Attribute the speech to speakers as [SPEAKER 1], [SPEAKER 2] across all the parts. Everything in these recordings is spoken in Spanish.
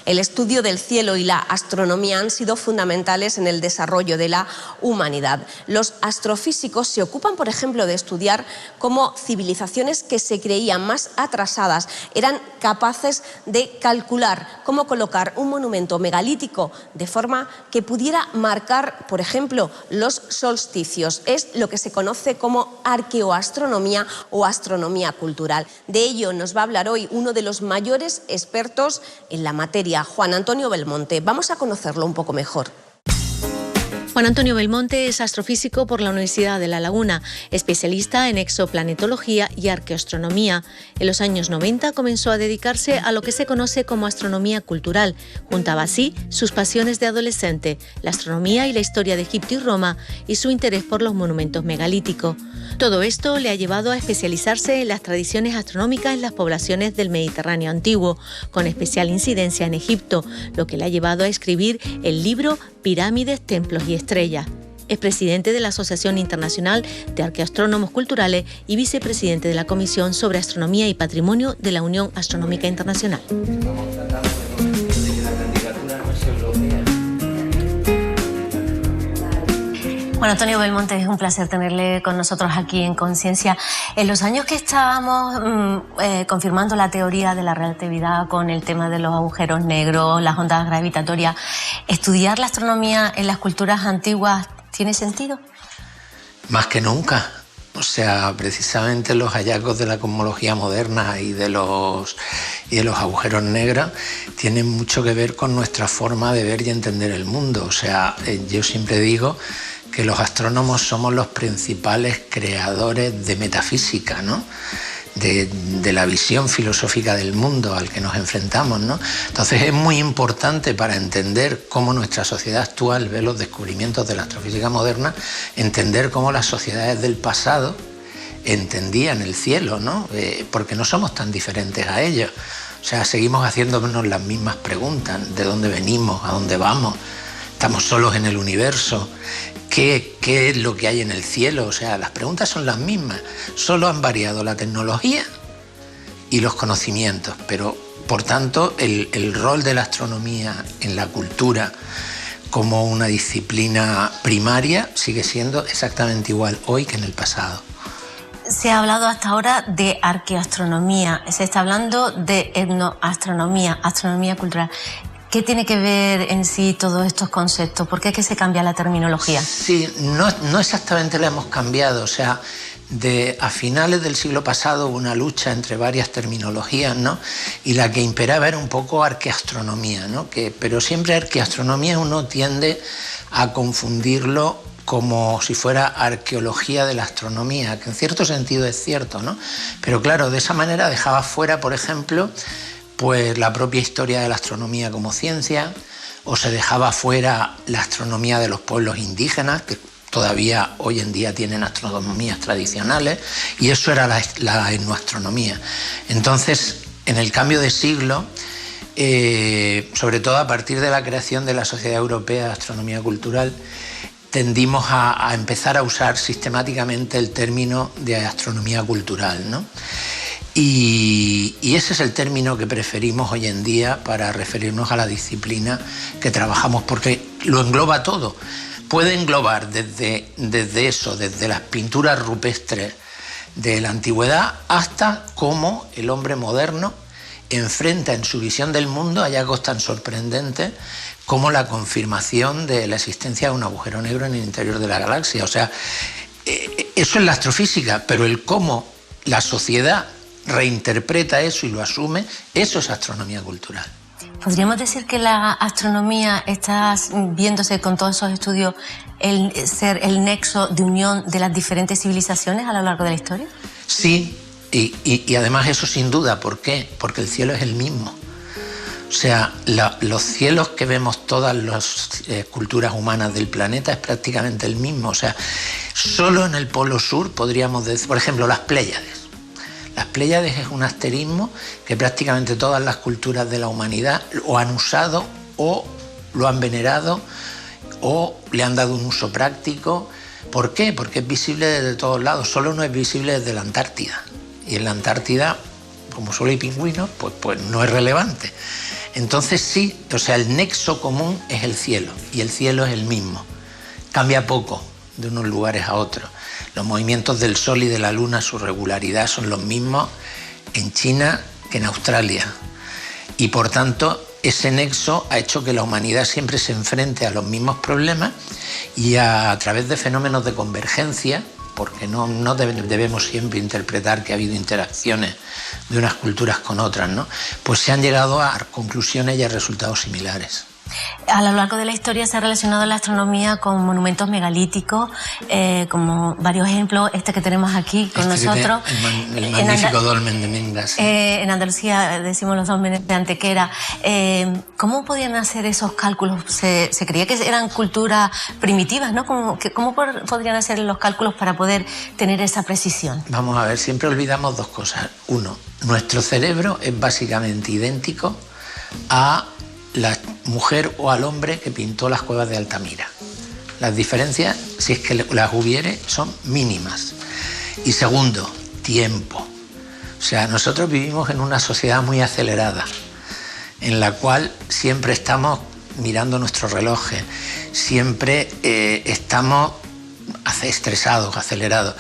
[SPEAKER 1] El estudio del cielo y la astronomía han sido fundamentales en el desarrollo de la humanidad. Los astrofísicos se ocupan, por ejemplo, de estudiar cómo civilizaciones que se creían más atrasadas eran capaces de calcular cómo colocar un monumento megalítico de forma que pudiera marcar, por ejemplo, los solsticios. Es lo que se conoce como arqueoastronomía o astronomía cultural. De ello nos va a hablar hoy uno de los mayores expertos en la materia, Juan Antonio Belmonte. Vamos a conocerlo un poco mejor.
[SPEAKER 2] Juan Antonio Belmonte es astrofísico por la Universidad de La Laguna, especialista en exoplanetología y arqueoastronomía. En los años 90 comenzó a dedicarse a lo que se conoce como astronomía cultural. Juntaba así sus pasiones de adolescente, la astronomía y la historia de Egipto y Roma, y su interés por los monumentos megalíticos. Todo esto le ha llevado a especializarse en las tradiciones astronómicas en las poblaciones del Mediterráneo antiguo, con especial incidencia en Egipto, lo que le ha llevado a escribir el libro Pirámides, Templos y Estrellas. Es presidente de la Asociación Internacional de Arqueoastrónomos Culturales y vicepresidente de la Comisión sobre Astronomía y Patrimonio de la Unión Astronómica Internacional. Juan Antonio Belmonte, es un placer tenerle con nosotros aquí en Conciencia. En los años que estábamos confirmando la teoría de la relatividad con el tema de los agujeros negros, las ondas gravitatorias, ¿estudiar la astronomía en las culturas antiguas tiene sentido?
[SPEAKER 3] Más que nunca. O sea, precisamente los hallazgos de la cosmología moderna y de los agujeros negros tienen mucho que ver con nuestra forma de ver y entender el mundo. O sea, yo siempre digo que los astrónomos somos los principales creadores de metafísica, ¿no? De la visión filosófica del mundo al que nos enfrentamos, ¿no? Entonces es muy importante para entender cómo nuestra sociedad actual ve los descubrimientos de la astrofísica moderna, entender cómo las sociedades del pasado entendían el cielo, ¿no? Porque no somos tan diferentes a ellos. O sea, seguimos haciéndonos las mismas preguntas: ¿de dónde venimos? ¿A dónde vamos? ¿Estamos solos en el universo? ¿Qué es lo que hay en el cielo? O sea, las preguntas son las mismas, solo han variado la tecnología y los conocimientos, pero por tanto el rol de la astronomía en la cultura como una disciplina primaria sigue siendo exactamente igual hoy que en el pasado.
[SPEAKER 2] Se ha hablado hasta ahora de arqueoastronomía, se está hablando de etnoastronomía, astronomía cultural. ¿Qué tiene que ver en sí todos estos conceptos? ¿Por qué es que se cambia la terminología?
[SPEAKER 3] Sí, no exactamente la hemos cambiado. O sea, a finales del siglo pasado hubo una lucha entre varias terminologías, ¿no? Y la que imperaba era un poco arqueoastronomía, ¿no? Pero siempre arqueoastronomía uno tiende a confundirlo como si fuera arqueología de la astronomía, que en cierto sentido es cierto, ¿no? Pero claro, de esa manera dejaba fuera, por ejemplo, pues la propia historia de la astronomía como ciencia, o se dejaba fuera la astronomía de los pueblos indígenas, que todavía hoy en día tienen astronomías tradicionales, y eso era la etnoastronomía. Entonces, en el cambio de siglo, sobre todo a partir de la creación de la Sociedad Europea de Astronomía Cultural, tendimos a empezar a usar sistemáticamente el término de astronomía cultural, ¿no? Y ese es el término que preferimos hoy en día para referirnos a la disciplina que trabajamos, porque lo engloba todo. Puede englobar desde las pinturas rupestres de la antigüedad hasta cómo el hombre moderno enfrenta en su visión del mundo hallazgos tan sorprendentes como la confirmación de la existencia de un agujero negro en el interior de la galaxia. O sea, eso es la astrofísica, pero el cómo la sociedad reinterpreta eso y lo asume, eso es astronomía cultural.
[SPEAKER 2] ¿Podríamos decir que la astronomía está viéndose con todos esos estudios ser el nexo de unión de las diferentes civilizaciones a lo largo de la historia?
[SPEAKER 3] Sí, y además eso sin duda. ¿Por qué? Porque el cielo es el mismo. O sea, los cielos que vemos todas las culturas humanas del planeta es prácticamente el mismo. O sea, solo en el polo sur podríamos decir, por ejemplo, las Pléyades. Las Pléyades es un asterismo que prácticamente todas las culturas de la humanidad o han usado o lo han venerado o le han dado un uso práctico. ¿Por qué? Porque es visible desde todos lados, solo no es visible desde la Antártida. Y en la Antártida como solo hay pingüinos, pues no es relevante. Entonces sí, o sea, el nexo común es el cielo, y el cielo es el mismo. Cambia poco de unos lugares a otros. Los movimientos del Sol y de la Luna, su regularidad son los mismos en China que en Australia. Y por tanto, ese nexo ha hecho que la humanidad siempre se enfrente a los mismos problemas y a través de fenómenos de convergencia, porque no debemos siempre interpretar que ha habido interacciones de unas culturas con otras, ¿no? Pues se han llegado a conclusiones y a resultados similares.
[SPEAKER 4] A lo largo de la historia se ha relacionado la astronomía con monumentos megalíticos, como varios ejemplos, este que tenemos aquí con nosotros.
[SPEAKER 3] El magnífico dolmen de Mengas.
[SPEAKER 4] En Andalucía decimos los dólmenes de Antequera. ¿Cómo podían hacer esos cálculos? Se creía que eran culturas primitivas, ¿no? ¿Cómo podrían hacer los cálculos para poder tener esa precisión?
[SPEAKER 3] Vamos a ver, siempre olvidamos dos cosas. Uno, nuestro cerebro es básicamente idéntico a la mujer o al hombre que pintó las cuevas de Altamira. Las diferencias, si es que las hubiere, son mínimas. Y segundo, tiempo. O sea, nosotros vivimos en una sociedad muy acelerada, en la cual siempre estamos mirando nuestros relojes, siempre estamos estresados, acelerados.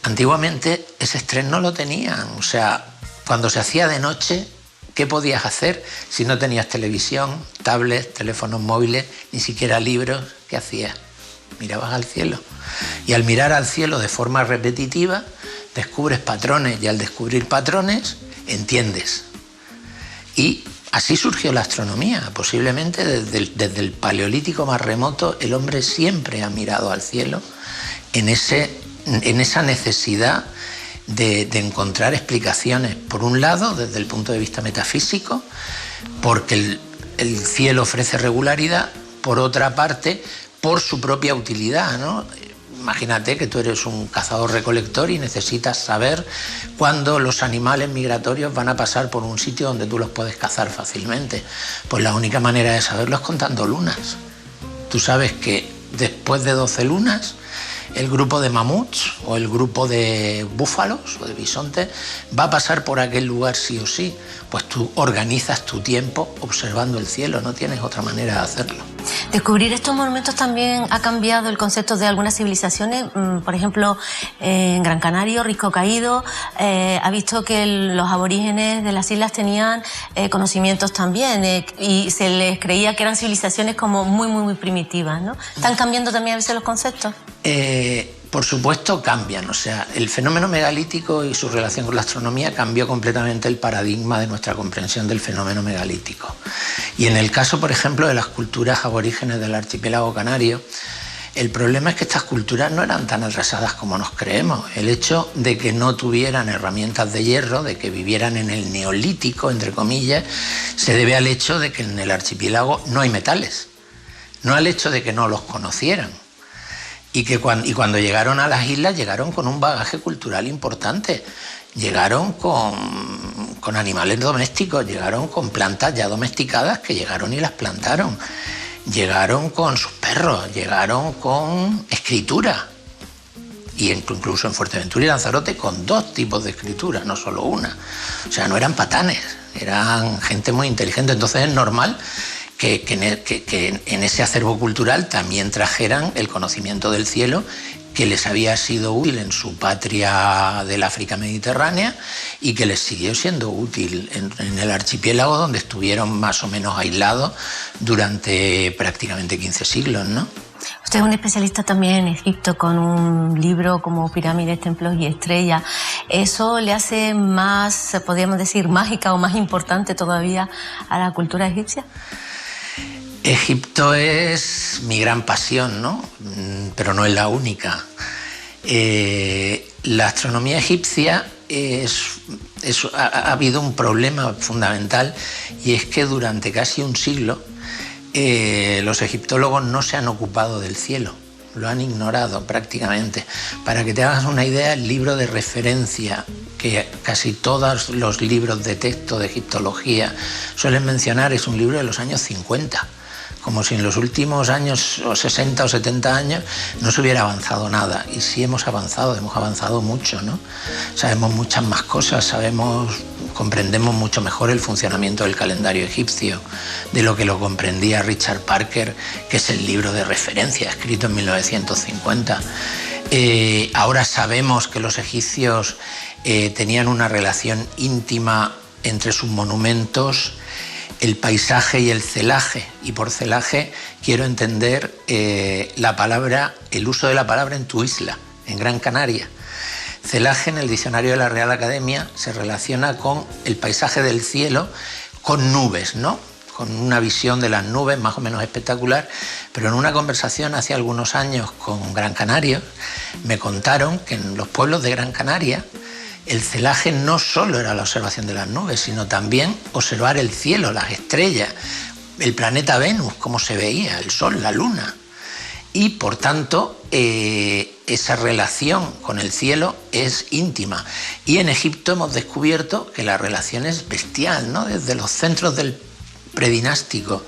[SPEAKER 3] Antiguamente ese estrés no lo tenían. O sea, cuando se hacía de noche, ¿qué podías hacer si no tenías televisión, tablets, teléfonos móviles, ni siquiera libros? ¿Qué hacías? Mirabas al cielo. Y al mirar al cielo de forma repetitiva, descubres patrones, y al descubrir patrones, entiendes. Y así surgió la astronomía. Posiblemente desde el paleolítico más remoto, el hombre siempre ha mirado al cielo en esa necesidad de encontrar explicaciones, por un lado, desde el punto de vista metafísico, porque el cielo ofrece regularidad, por otra parte, por su propia utilidad, ¿no? Imagínate que tú eres un cazador-recolector y necesitas saber cuándo los animales migratorios van a pasar por un sitio donde tú los puedes cazar fácilmente. Pues la única manera de saberlo es contando lunas. Tú sabes que después de 12 lunas, el grupo de mamuts o el grupo de búfalos o de bisontes va a pasar por aquel lugar sí o sí. Pues tú organizas tu tiempo observando el cielo, no tienes otra manera de hacerlo.
[SPEAKER 4] Descubrir estos monumentos también ha cambiado el concepto de algunas civilizaciones. Por ejemplo, en Gran Canaria, Risco Caído, ha visto que los aborígenes de las islas tenían conocimientos también y se les creía que eran civilizaciones como muy primitivas, ¿no? ¿Están cambiando también a veces los conceptos?
[SPEAKER 3] Por supuesto cambian, o sea, el fenómeno megalítico y su relación con la astronomía cambió completamente el paradigma de nuestra comprensión del fenómeno megalítico. Y en el caso, por ejemplo, de las culturas aborígenes del archipiélago canario, el problema es que estas culturas no eran tan atrasadas como nos creemos. El hecho de que no tuvieran herramientas de hierro, de que vivieran en el neolítico, entre comillas, se debe al hecho de que en el archipiélago no hay metales, no al hecho de que no los conocieran. Y cuando llegaron a las islas, llegaron con un bagaje cultural importante. Llegaron con animales domésticos, llegaron con plantas ya domesticadas que llegaron y las plantaron. Llegaron con sus perros, llegaron con escritura. Y incluso en Fuerteventura y Lanzarote con 2 tipos de escritura, no solo una. O sea, no eran patanes, eran gente muy inteligente. Entonces es normal que en ese acervo cultural también trajeran el conocimiento del cielo que les había sido útil en su patria del África mediterránea y que les siguió siendo útil en el archipiélago donde estuvieron más o menos aislados durante prácticamente 15 siglos, ¿no?
[SPEAKER 4] Usted es un especialista también en Egipto con un libro como Pirámides, Templos y Estrellas. ¿Eso le hace más, podríamos decir, mágica o más importante todavía a la cultura egipcia?
[SPEAKER 3] Egipto es mi gran pasión, ¿no? Pero no es la única. La astronomía egipcia ha habido un problema fundamental y es que durante casi un siglo los egiptólogos no se han ocupado del cielo, lo han ignorado prácticamente. Para que te hagas una idea, el libro de referencia que casi todos los libros de texto de egiptología suelen mencionar es un libro de los años 50, como si en los últimos años, o 60 o 70 años, no se hubiera avanzado nada. Y sí hemos avanzado mucho, ¿no? Sabemos muchas más cosas, comprendemos mucho mejor el funcionamiento del calendario egipcio de lo que lo comprendía Richard Parker, que es el libro de referencia, escrito en 1950. Ahora sabemos que los egipcios tenían una relación íntima entre sus monumentos, el paisaje y el celaje, y por celaje quiero entender el uso de la palabra en tu isla, en Gran Canaria. Celaje en el diccionario de la Real Academia se relaciona con el paisaje del cielo con nubes, ¿no? Con una visión de las nubes más o menos espectacular, pero en una conversación hace algunos años con Gran Canaria me contaron que en los pueblos de Gran Canaria el celaje no solo era la observación de las nubes, sino también observar el cielo, las estrellas, el planeta Venus, cómo se veía, el sol, la luna. Y por tanto, esa relación con el cielo es íntima. Y en Egipto hemos descubierto que la relación es bestial, ¿no? Desde los centros del predinástico,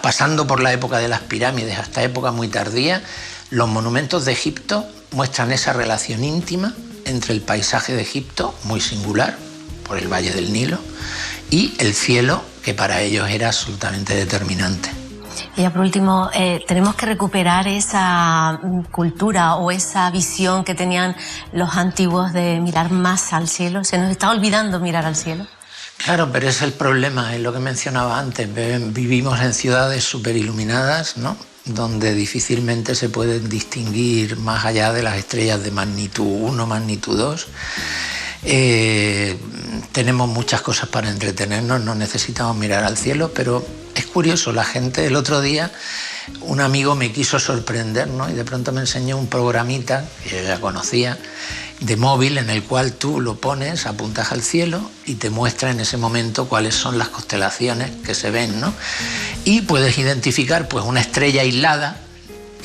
[SPEAKER 3] pasando por la época de las pirámides hasta época muy tardía, los monumentos de Egipto muestran esa relación íntima entre el paisaje de Egipto, muy singular, por el Valle del Nilo, y el cielo, que para ellos era absolutamente determinante.
[SPEAKER 4] Y ya por último, tenemos que recuperar esa cultura o esa visión que tenían los antiguos de mirar más al cielo. Se nos está olvidando mirar al cielo.
[SPEAKER 3] Claro, pero es el problema, es lo que mencionaba antes. Vivimos en ciudades superiluminadas, ¿no? Donde difícilmente se pueden distinguir más allá de las estrellas de magnitud 1, magnitud 2. Tenemos muchas cosas para entretenernos, no necesitamos mirar al cielo, pero es curioso, la gente el otro día, un amigo me quiso sorprender, ¿no? Y de pronto me enseñó un programita que yo ya conocía, de móvil, en el cual tú lo pones, apuntas al cielo y te muestra en ese momento cuáles son las constelaciones que se ven, ¿no? Y puedes identificar pues una estrella aislada,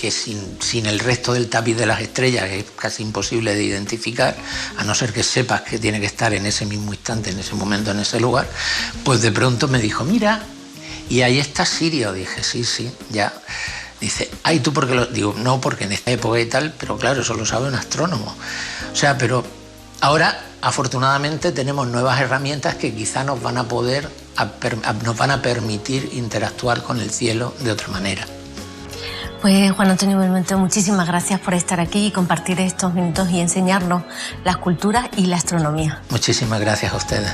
[SPEAKER 3] que sin el resto del tapiz de las estrellas es casi imposible de identificar, a no ser que sepas que tiene que estar en ese mismo instante, en ese momento, en ese lugar. Pues de pronto me dijo, mira, y ahí está Sirio. Dije, sí, ya. Dice, ay, ¿tú por qué lo...? Digo, no, porque en esta época y tal, pero claro, eso lo sabe un astrónomo. O sea, pero ahora, afortunadamente, tenemos nuevas herramientas que quizá nos van a permitir interactuar con el cielo de otra manera.
[SPEAKER 4] Pues Juan Antonio Belmonte, muchísimas gracias por estar aquí y compartir estos minutos y enseñarnos las culturas y la astronomía.
[SPEAKER 3] Muchísimas gracias a ustedes.